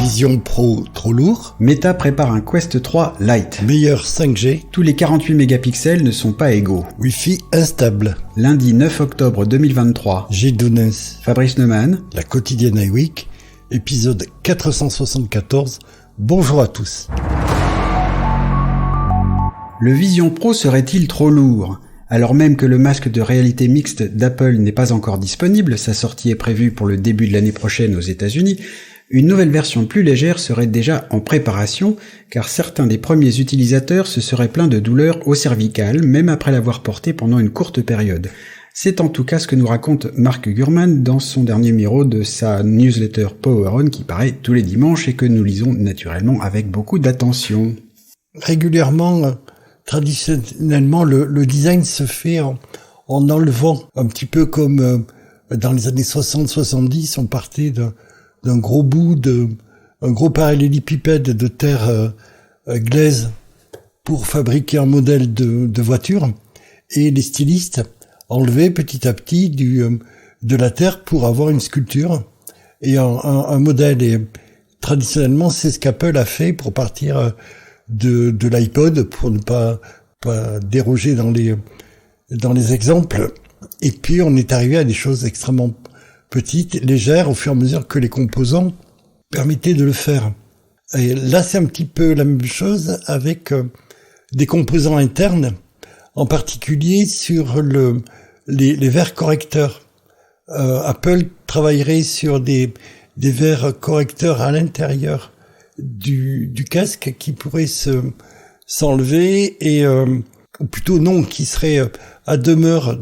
Vision Pro trop lourd. Meta prépare un Quest 3 Lite. Meilleur 5G. Tous les 48 mégapixels ne sont pas égaux. Wi-Fi instable. Lundi 9 octobre 2023. Gilles Dounès. Fabrice Neumann. La quotidienne iWeek. Épisode 474. Bonjour à tous. Le Vision Pro serait-il trop lourd ? Alors même que le masque de réalité mixte d'Apple n'est pas encore disponible, sa sortie est prévue pour le début de l'année prochaine aux États-Unis, une nouvelle version plus légère serait déjà en préparation, car certains des premiers utilisateurs se seraient plaints de douleurs au cervical, même après l'avoir porté pendant une courte période. C'est en tout cas ce que nous raconte Mark Gurman dans son dernier numéro de sa newsletter Power On qui paraît tous les dimanches et que nous lisons naturellement avec beaucoup d'attention. Régulièrement, traditionnellement, le design se fait en enlevant, un petit peu comme dans les années 60-70, on partait d'un gros bout un gros parallélépipède de terre glaise pour fabriquer un modèle de voiture, et les stylistes enlevaient petit à petit de la terre pour avoir une sculpture et un modèle. Et traditionnellement, c'est ce qu'Apple a fait pour partir de l'iPod, pour ne pas déroger dans les exemples. Et puis on est arrivé à des choses extrêmement petites, légères, au fur et à mesure que les composants permettaient de le faire. Et là, c'est un petit peu la même chose avec des composants internes, en particulier sur les verres correcteurs. Apple travaillerait sur des verres correcteurs à l'intérieur du casque qui pourraient s'enlever et ou plutôt non, qui seraient à demeure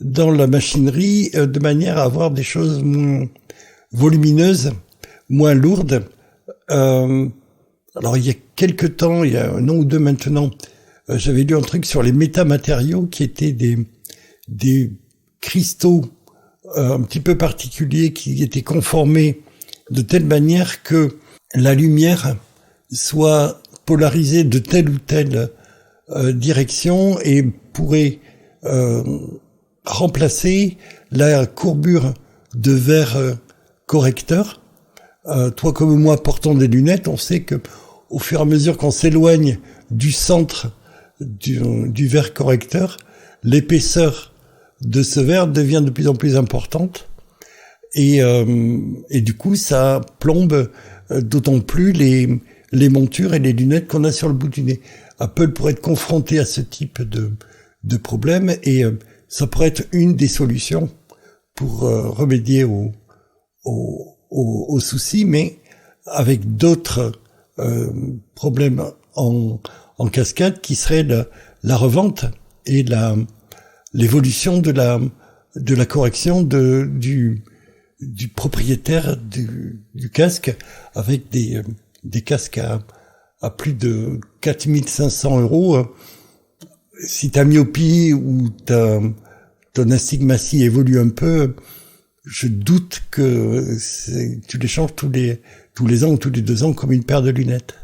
dans la machinerie, de manière à avoir des choses moins volumineuses, moins lourdes. Alors il y a quelque temps, il y a un an ou deux maintenant, j'avais lu un truc sur les métamatériaux qui étaient des cristaux un petit peu particuliers qui étaient conformés de telle manière que la lumière soit polarisée de telle ou telle direction et pourrait remplacer la courbure de verre correcteur. Toi comme moi portant des lunettes, on sait que au fur et à mesure qu'on s'éloigne du centre du verre correcteur, l'épaisseur de ce verre devient de plus en plus importante et du coup ça plombe d'autant plus les montures et les lunettes qu'on a sur le bout du nez. Apple pourrait être confronté à ce type de problème et ça pourrait être une des solutions pour remédier aux soucis, mais avec d'autres problèmes en cascade qui seraient la revente et l'évolution de la correction du propriétaire du casque, avec des casques à plus de 4500 €. Si ta myopie ou ton astigmatie évolue un peu, je doute que tu les changes tous les ans ou tous les 2 ans comme une paire de lunettes.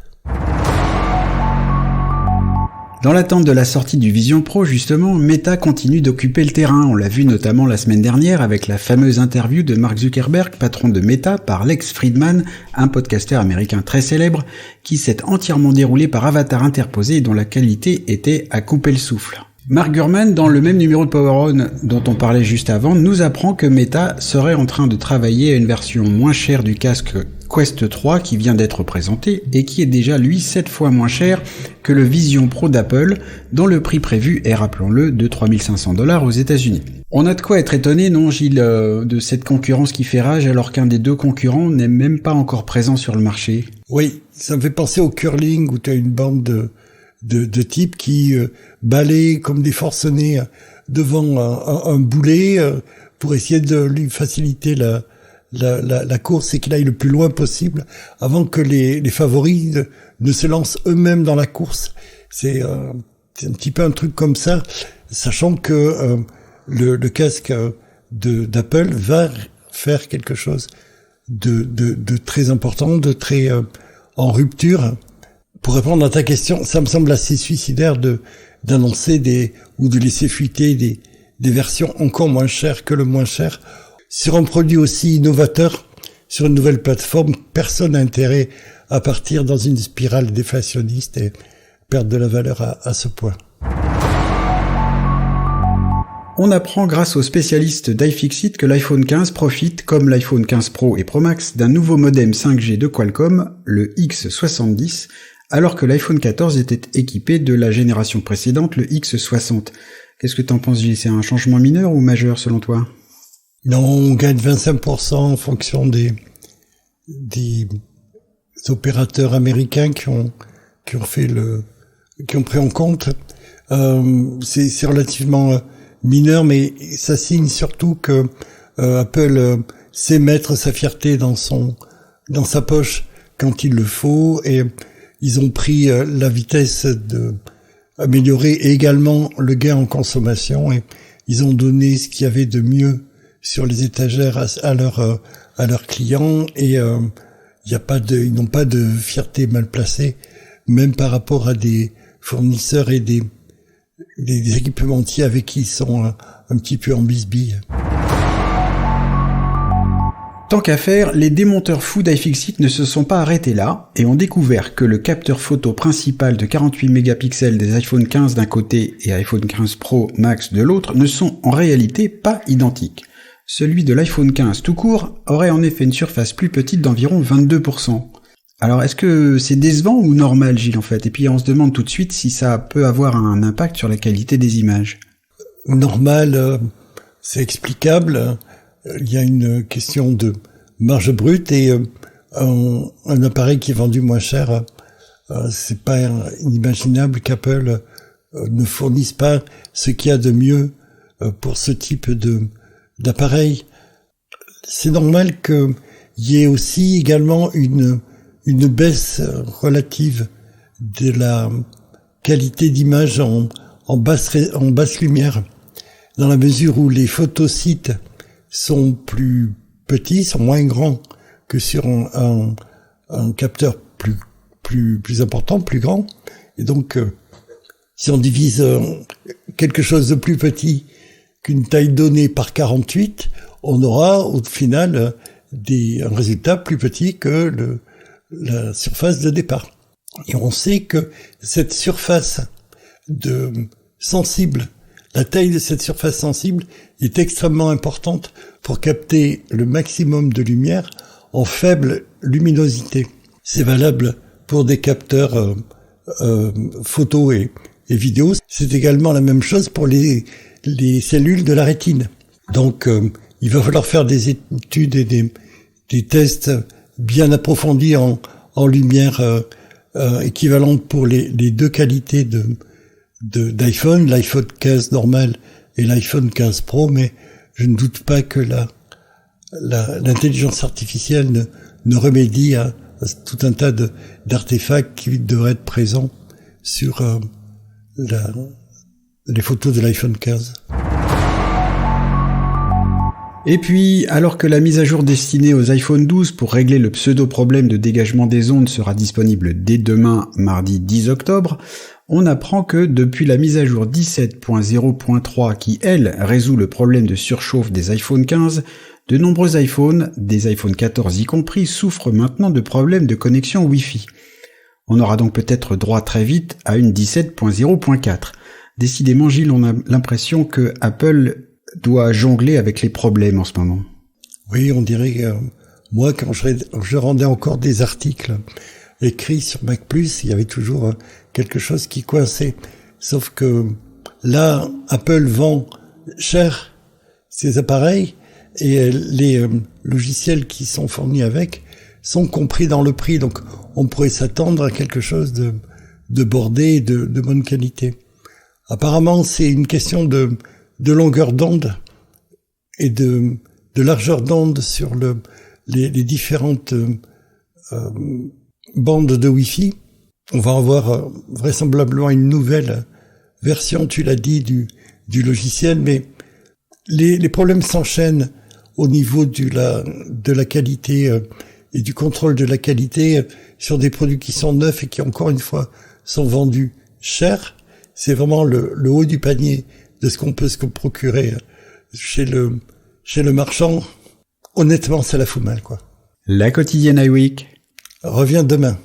Dans l'attente de la sortie du Vision Pro, justement, Meta continue d'occuper le terrain. On l'a vu notamment la semaine dernière avec la fameuse interview de Mark Zuckerberg, patron de Meta, par Lex Fridman, un podcasteur américain très célèbre, qui s'est entièrement déroulé par avatar interposé et dont la qualité était à couper le souffle. Mark Gurman, dans le même numéro de Power On dont on parlait juste avant, nous apprend que Meta serait en train de travailler à une version moins chère du casque Quest 3 qui vient d'être présenté et qui est déjà lui 7 fois moins cher que le Vision Pro d'Apple, dont le prix prévu est, rappelons-le, de 3500 $ aux États-Unis. On a de quoi être étonné, non Gilles, de cette concurrence qui fait rage alors qu'un des deux concurrents n'est même pas encore présent sur le marché. Oui, ça me fait penser au curling où tu as une bande de types qui balaient comme des forcenés devant un boulet pour essayer de lui faciliter la course et qu'il aille le plus loin possible avant que les favoris ne se lancent eux-mêmes dans la course. C'est un petit peu un truc comme ça, sachant que le casque d'Apple va faire quelque chose de très important, de très en rupture. Pour répondre à ta question, ça me semble assez suicidaire d'annoncer ou de laisser fuiter des versions encore moins chères que le moins cher sur un produit aussi innovateur sur une nouvelle plateforme, personne n'a intérêt à partir dans une spirale déflationniste et perdre de la valeur à ce point. On apprend grâce aux spécialistes d'iFixit que l'iPhone 15 profite, comme l'iPhone 15 Pro et Pro Max, d'un nouveau modem 5G de Qualcomm, le X70, alors que l'iPhone 14 était équipé de la génération précédente, le X60. Qu'est-ce que t'en penses, Gilles? C'est un changement mineur ou majeur selon toi? Non, on gagne 25% en fonction des opérateurs américains qui ont pris en compte. C'est relativement mineur, mais ça signe surtout que Apple sait mettre sa fierté dans sa poche quand il le faut, et ils ont pris la vitesse de améliorer également le gain en consommation, et ils ont donné ce qu'il y avait de mieux sur les étagères à leurs clients, et ils n'ont pas de fierté mal placée, même par rapport à des fournisseurs et des équipementiers avec qui ils sont un petit peu en bisbille. Tant qu'à faire, les démonteurs fous d'iFixit ne se sont pas arrêtés là et ont découvert que le capteur photo principal de 48 mégapixels des iPhone 15 d'un côté et iPhone 15 Pro Max de l'autre ne sont en réalité pas identiques. Celui de l'iPhone 15 tout court aurait en effet une surface plus petite d'environ 22%. Alors est-ce que c'est décevant ou normal, Gilles, en fait? Et puis on se demande tout de suite si ça peut avoir un impact sur la qualité des images. Normal, c'est explicable. Il y a une question de marge brute, et un appareil qui est vendu moins cher, c'est pas inimaginable qu'Apple ne fournisse pas ce qu'il y a de mieux pour ce type d'appareil. C'est normal qu'il y ait aussi également une baisse relative de la qualité d'image en basse lumière, dans la mesure où les photosites sont plus petits, sont moins grands que sur un capteur plus important, plus grand. Et donc, si on divise quelque chose de plus petit qu'une taille donnée par 48, on aura au final un résultat plus petit que la surface de départ. Et on sait que cette surface sensible, la taille de cette surface sensible est extrêmement importante pour capter le maximum de lumière en faible luminosité. C'est valable pour des capteurs photo et vidéo. C'est également la même chose pour les cellules de la rétine. Donc, il va falloir faire des études et des tests bien approfondis en lumière équivalente pour les deux qualités d'iPhone, l'iPhone 15 normal et l'iPhone 15 Pro, mais je ne doute pas que l'intelligence artificielle ne remédie à tout un tas d'artefacts qui devraient être présents sur les photos de l'iPhone 15. Et puis, alors que la mise à jour destinée aux iPhone 12 pour régler le pseudo-problème de dégagement des ondes sera disponible dès demain, mardi 10 octobre, on apprend que depuis la mise à jour 17.0.3 qui, elle, résout le problème de surchauffe des iPhone 15, de nombreux iPhones, des iPhone 14 y compris, souffrent maintenant de problèmes de connexion Wi-Fi. On aura donc peut-être droit très vite à une 17.0.4. Décidément, Gilles, on a l'impression que Apple doit jongler avec les problèmes en ce moment. Oui, on dirait moi, quand je rendais encore des articles écrits sur Mac+, il y avait toujours quelque chose qui coinçait. Sauf que là, Apple vend cher ses appareils, et les logiciels qui sont fournis avec sont compris dans le prix. Donc, on pourrait s'attendre à quelque chose de bordé et de bonne qualité. Apparemment, c'est une question de longueur d'onde et de largeur d'onde sur les différentes bandes de Wi-Fi. On va avoir vraisemblablement une nouvelle version, tu l'as dit, du logiciel, mais les problèmes s'enchaînent au niveau de la qualité et du contrôle de la qualité sur des produits qui sont neufs et qui, encore une fois, sont vendus cher. C'est vraiment le haut du panier de ce qu'on peut se procurer chez le marchand. Honnêtement, ça la fout mal, quoi. La quotidienne iWeek revient demain.